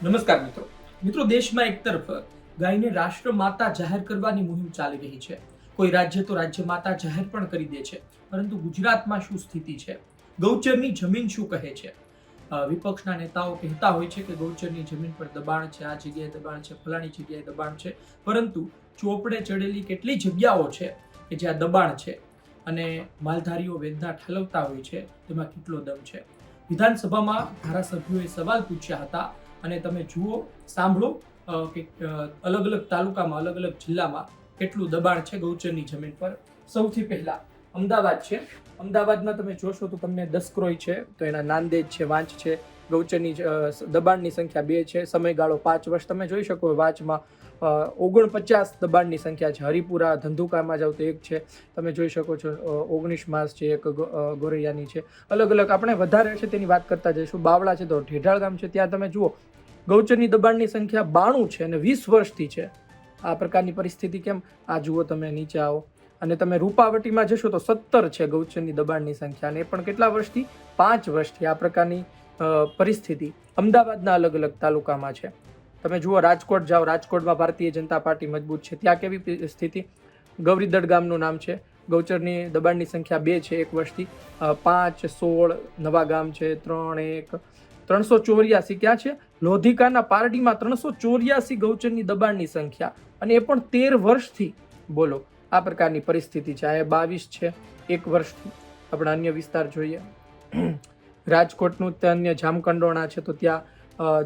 નમસ્કાર મિત્રો દેશમાં એક તરફ ગાયને રાષ્ટ્રમાતા જાહેર કરવાની મુહિમ ચાલી રહી છે. કોઈ રાજ્ય તો રાજ્યમાતા જાહેર પણ કરી દે છે, પરંતુ ગુજરાતમાં શું સ્થિતિ છે? ગૌચરની જમીન શું કહે છે? વિપક્ષના નેતાઓ કહેતા હોય છે કે ગૌચરની જમીન પર દબાણ છે, આ જગ્યાએ દબાણ છે, ફલાણી જગ્યાએ દબાણ છે, પરંતુ ચોપડે ચડેલી કેટલી જગ્યાઓ છે કે જ્યાં દબાણ છે અને માલધારીઓ વેદના ઠાલવતા હોય છે, તેમાં કેટલો દમ છે? વિધાનસભામાં ધારાસભ્યોએ સવાલ પૂછ્યા હતા અને તમે જુઓ, સાંભળો કે અલગ અલગ તાલુકામાં, અલગ અલગ જિલ્લામાં કેટલું દબાણ છે ગૌચરની જમીન પર. સૌથી પહેલા અમદાવાદ છે. અમદાવાદમાં તમે જોશો તો તમને દસક્રોઈ છે, તો એના નાંદેજ છે, વાંચ છે. ગૌચરની દબાણની સંખ્યા 2 છે. સમયગાળો 5 વર્ષ. તમે જોઈ શકો વાંચમાં 49 દબાણની સંખ્યા છે. હરિપુરા, ધંધુકામાં જાવ તો 1 છે. તમે જોઈ શકો છો 19 માસ છે, એક ગોરૈયાની છે. અલગ અલગ આપણે વધારે છે તેની વાત કરતા જઈશું. બાવળા છે તો ઢેઢાળ ગામ છે, ત્યાં તમે જુઓ ગૌચરની દબાણની સંખ્યા 92 છે અને 20 વર્ષથી છે. આ પ્રકારની પરિસ્થિતિ કેમ? આ જુઓ, તમે નીચે આવો અને તમે રૂપાવટીમાં જશો તો 17 છે ગૌચરની દબાણની સંખ્યા, અને એ પણ કેટલા વર્ષથી? 5 વર્ષથી. આ પ્રકારની પરિસ્થિતિ અમદાવાદના અલગ અલગ તાલુકામાં છે. તમે જુઓ, રાજકોટ જાઓ, રાજકોટમાં ભારતીય જનતા પાર્ટી મજબૂત છે, ત્યાં કેવી સ્થિતિ? ગૌરીદડ ગામનું નામ છે, ગૌચરની દબાણની સંખ્યા 2 છે 1 વર્ષથી. 5, 16 નવા ગામ છે, 3, 1, 384 ક્યાં છે? લોધિકાના પારડીમાં 384 ગૌચરની દબાણની સંખ્યા, અને એ પણ 13 વર્ષથી. બોલો, આ પ્રકારની પરિસ્થિતિ છે. આ 22 છે 1 વર્ષથી. આપણે અન્ય વિસ્તાર જોઈએ. રાજકોટનું તે અન્ય જામકંડોરણા છે, તો ત્યાં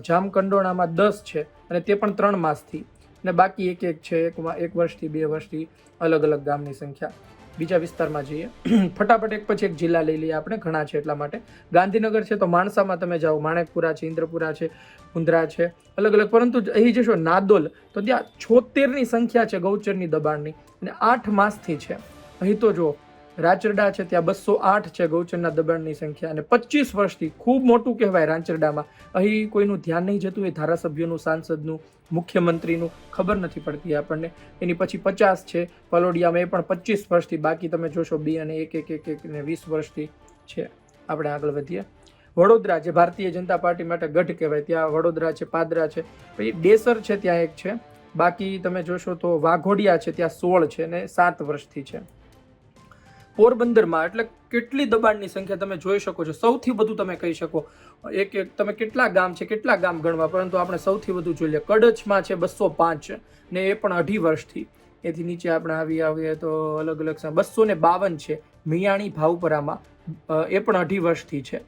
જામકંડોરણામાં 10 છે અને તે પણ 3 માસથી, અને બાકી એક છે 1 વર્ષથી, 2 વર્ષથી, અલગ અલગ ગામની સંખ્યા. બીજા વિસ્તારમાં જઈએ, ફટાફટ એક પછી એક જિલ્લા લઈ લઈએ આપણે, ઘણા છે એટલા માટે. ગાંધીનગર છે તો માણસામાં તમે જાઓ, માણેકપુરા છે, ઇન્દ્રપુરા છે, મુંદ્રા છે, અલગ અલગ. પરંતુ અહીં જશો નાદોલ, તો ત્યાં 76ની સંખ્યા છે ગૌચરની દબાણની, અને 8 માસથી છે. અહીં તો જો રાચરડા છે, ત્યાં 208 છે ગૌચરના દબાણની સંખ્યા, અને 25 વર્ષથી. ખૂબ મોટું કહેવાય રાચરડામાં. અહીં કોઈનું ધ્યાન નહીં જતું એ ધારાસભ્યોનું, સાંસદનું, મુખ્યમંત્રીનું, ખબર નથી પડતી આપણને. એની પછી 50 છે પલોડિયામાં, એ પણ 25 વર્ષથી. બાકી તમે જોશો 2 અને 1, 1, 1, 1 ને 20 વર્ષથી છે. આપણે આગળ વધીએ. વડોદરા, જે ભારતીય જનતા પાર્ટી માટે ગઢ કહેવાય, ત્યાં વડોદરા છે, પાદરા છે, પછી ડેસર છે, ત્યાં 1 છે. બાકી તમે જોશો તો વાઘોડિયા છે, ત્યાં 16 છે અને 7 વર્ષથી છે. પોરબંદરમાં એટલે કેટલી દબાણની સંખ્યા તમે જોઈ શકો છો. સૌથી વધુ તમે કહી શકો, એક તમે કેટલા ગામ છે, કેટલા ગામ ગણવા, પરંતુ આપણે સૌથી વધુ જોઈ લઈએ. કડછમાં છે 205 ને એ પણ 2.5 વર્ષથી. એથી નીચે આપણે આવીએ તો અલગ અલગ 252 છે મિયાણી ભાવપરામાં, એ પણ 2.5 વર્ષથી છે.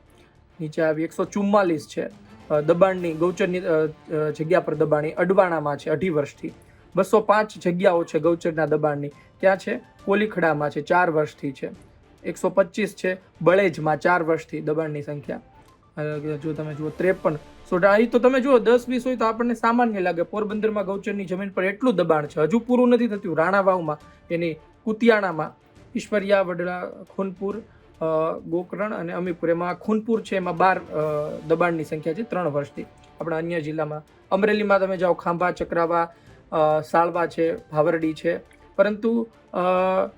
નીચે આવી 144 છે દબાણની, ગૌચરની જગ્યા પર દબાણી અડવાણામાં છે 2.5 વર્ષથી. 205 જગ્યાઓ છે ગૌચરના દબાણની, ત્યાં છે કોલીખડામાં છે 4 વર્ષથી છે. 125 છે બળેજમાં 4 વર્ષથી દબાણની સંખ્યા. જો તમે જુઓ 53. અહીં તો તમે જુઓ 10-20 હોય તો આપણને સામાન્ય લાગે. પોરબંદરમાં ગૌચરની જમીન પર એટલું દબાણ છે, હજુ પૂરું નથી થતું. રાણાવાવમાં, એની કુતિયાણામાં, ઈશ્વરિયા, વડલા, ખૂનપુર, ગોકરણ અને અમીપુર, એમાં ખૂનપુર છે, એમાં 12 દબાણની સંખ્યા છે 3 વર્ષથી. આપણા અન્ય જિલ્લામાં અમરેલીમાં તમે જાઓ, ખાંભા, ચક્રાવા, સાળવા છે, ભાવરડી છે, પરંતુ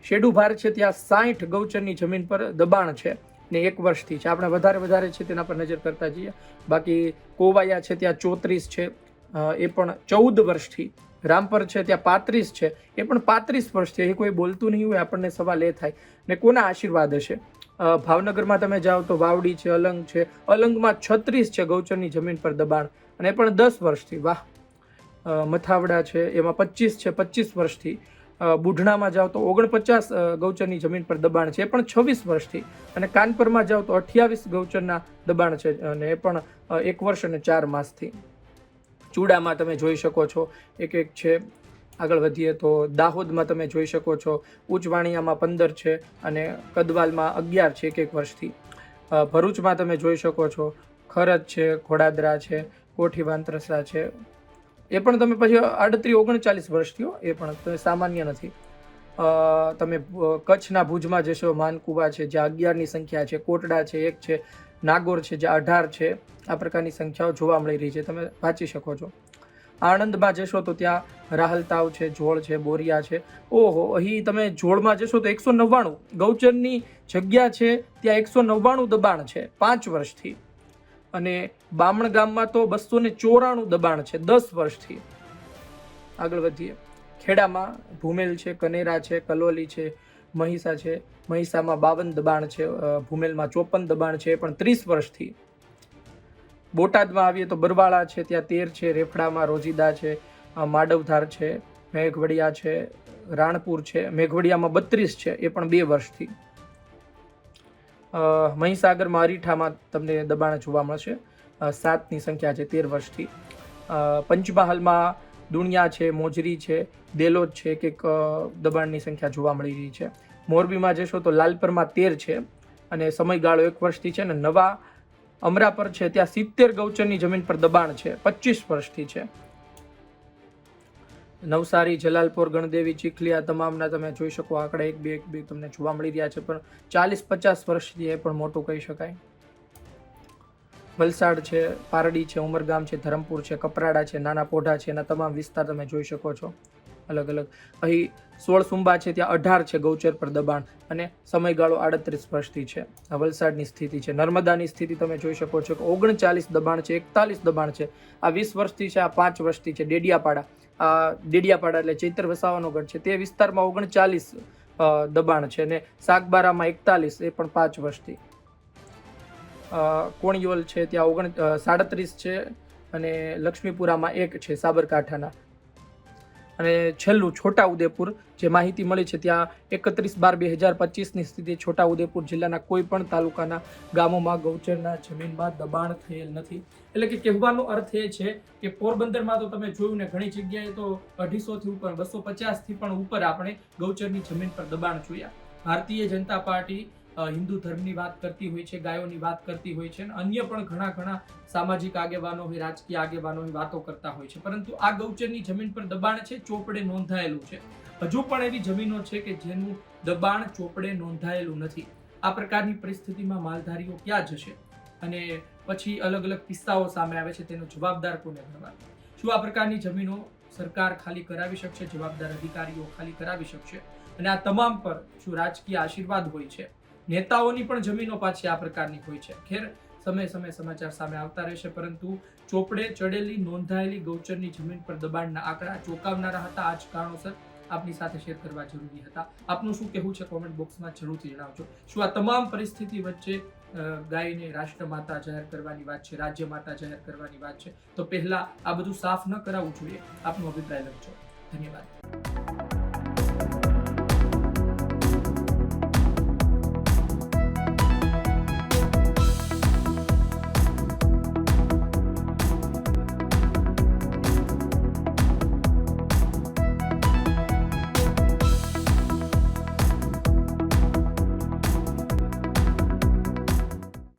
શેડુભાર છે, ત્યાં 60 ગૌચરની જમીન પર દબાણ છે ને 1 વર્ષથી છે. આપણે વધારે છે તેના પર નજર કરતા જઈએ. બાકી કોવાયા છે, ત્યાં 34 છે, એ પણ 14 વર્ષથી. રામપર છે, ત્યાં 35 છે, એ પણ 35 વર્ષથી. એ કોઈ બોલતું નહીં હોય, આપણને સવાલ એ થાય ને કોના આશીર્વાદ હશે. ભાવનગરમાં તમે જાઓ તો વાવડી છે, અલંગ છે, અલંગમાં 36 છે ગૌચરની જમીન પર દબાણ, અને એ પણ 10 વર્ષથી. વાહ. મથાવડા છે, એમાં 25 છે, 25 વર્ષથી. બુઢણામાં જાઓ તો 49 ગૌચરની જમીન પર દબાણ છે, એ પણ 26 વર્ષથી. અને કાનપરમાં જાઓ તો 28 ગૌચરના દબાણ છે, અને એ પણ 1 વર્ષ અને 4 માસથી. ચૂડામાં તમે જોઈ શકો છો 1 છે. આગળ વધીએ તો દાહોદમાં તમે જોઈ શકો છો, ઉચવાણિયામાં 15 છે અને કદવાલમાં 11 છે 1 વર્ષથી. ભરૂચમાં તમે જોઈ શકો છો, ખરજ છે, ઘોડાદરા છે, કોઠી વાંત્રસા છે, એ પણ તમે પછી 38-39 વર્ષથી. એ પણ સામાન્ય નથી. તમે કચ્છના ભુજમાં જશો, માનકુવા છે, જ્યાં 11ની સંખ્યા છે, કોટડા છે 1 છે, નાગોર છે, જ્યાં 18 છે. આ પ્રકારની સંખ્યાઓ જોવા મળી રહી છે, તમે વાંચી શકો છો. આણંદમાં જશો તો ત્યાં રાહલતાવ છે, જોળ છે, બોરિયા છે. ઓહો, અહીં તમે જોળમાં જશો તો 199 ગૌચરની જગ્યા છે, ત્યાં 199 દબાણ છે 5 વર્ષથી. અને બામણ ગામમાં તો 294 દબાણ છે 10 વર્ષથી. આગળ વધીએ. ખેડામાં ભૂમેલ છે, કનેરા છે, કલોલી છે, મહીસા છે. મહીસામાં 52 દબાણ છે, ભૂમેલમાં 54 દબાણ છે, પણ 30 વર્ષથી. બોટાદમાં આવીએ તો બરવાળા છે, ત્યાં 13 છે, રેફડામાં રોજીદા છે, માડવધાર છે, મેઘવડિયા છે, રાણપુર છે. મેઘવડિયામાં 32 છે, એ પણ 2 વર્ષથી. મહીસાગરમાં અરીઠામાં તમને દબાણ જોવા મળશે, 7ની સંખ્યા છે, 13 વર્ષથી. પંચમહાલમાં દુણિયા છે, મોજરી છે, દેલોદ છે કે દબાણની સંખ્યા જોવા મળી રહી છે. મોરબીમાં જશો તો લાલપરમાં 13 છે અને સમયગાળો 1 વર્ષથી છે. ને નવા અમરાપર છે, ત્યાં 70 ગૌચરની જમીન પર દબાણ છે, 25 વર્ષથી છે. નવસારી, જલાલપોર, ગણદેવી, ચીખલી આ તમામના તમે જોઈ શકો આંકડા 1 2 તમને જોવા મળી રહ્યા છે, પણ 40-50 વર્ષથી એ પણ મોટું કહી શકાય. વલસાડ છે, પારડી છે, ઉમરગામ છે, ધરમપુર છે, કપરાડા છે, નાના પોઢા છે, એના તમામ વિસ્તાર તમે જોઈ શકો છો અલગ અલગ. અહીં 16 સુંબા છે, ત્યાં 18 છે ગૌચર પર દબાણ અને સમયગાળો 38 વર્ષથી છે. આ વલસાડની સ્થિતિ છે. નર્મદાની સ્થિતિ તમે જોઈ શકો છો કે 39 દબાણ છે, 41 દબાણ છે. આ 20 વર્ષથી છે, આ 5 વર્ષથી છે. ડેડિયાપાડા એટલે ચૈત્ર વસાવાનો ગઢ છે, તે વિસ્તારમાં 39 દબાણ છે અને સાગબારામાં 41, એ પણ 5 વર્ષથી. કોણિયોલ છે, ત્યાં 37 છે અને લક્ષ્મીપુરામાં 1 છે સાબરકાંઠાના. અને છેલ્લું છોટાઉદેપુર, જે માહિતી મળી છે ત્યાં 31/12/2025ની સ્થિતિ છોટાઉદેપુર જિલ્લાના કોઈ પણ તાલુકાના ગામોમાં ગૌચરના જમીનમાં દબાણ થયેલ નથી. એટલે કે કહેવાનો અર્થ એ છે કે પોરબંદરમાં તો તમે જોયું ને ઘણી જગ્યાએ તો 250 થી ઉપર 250 થી પણ ઉપર આપણે ગૌચરની જમીન પર દબાણ જોયા. ભારતીય જનતા પાર્ટી હિન્દુ ધર્મની વાત કરતી હોય છે, ગાયોની વાત કરતી હોય છે અને અન્ય પણ ઘણા સામાજિક આગેવાનો હોય, રાજકીય આગેવાનો હોય, વાતો કરતા હોય છે. પરંતુ આ ગૌચરની જમીન પર દબાણ છે, ચોપડે નોંધાયેલું છે. હજુ પણ એવી જમીનો છે કે જેનું દબાણ ચોપડે નોંધાયેલું નથી. આ પ્રકારની પરિસ્થિતિમાં માલધારીઓ ક્યાં જશે અને પછી અલગ અલગ કિસ્સાઓ સામે આવે છે, તેનો જવાબદાર કોને ગણવા? શું આ પ્રકારની જમીનો સરકાર ખાલી કરાવી શકશે? જવાબદાર અધિકારીઓ ખાલી કરાવી શકશે? અને આ તમામ પર શું રાજકીય આશીર્વાદ હોય છે? નેતાઓની પણ જમીનો પાછી આ પ્રકારની હોય છે. ખેર, સમય સમાચાર સામે આવતા રહેશે, પરંતુ ચોપડે ચડેલી નોંધાયેલી ગૌચરની જમીન પર દબાણના આંકડા ચોંકાવનારા હતા. આ જ કારણોસર આપની સાથે શેર કરવા જરૂરી હતા. આપનું શું કહેવું છે કોમેન્ટ બોક્સમાં જરૂરથી જણાવજો. શું આ તમામ પરિસ્થિતિ વચ્ચે ગાયને રાષ્ટ્રમાતા જાહેર કરવાની વાત છે, રાજ્ય માતા જાહેર કરવાની વાત છે, તો પહેલા આ બધું સાફ ન કરાવવું જોઈએ? આપનો અભિપ્રાય લખજો. ધન્યવાદ.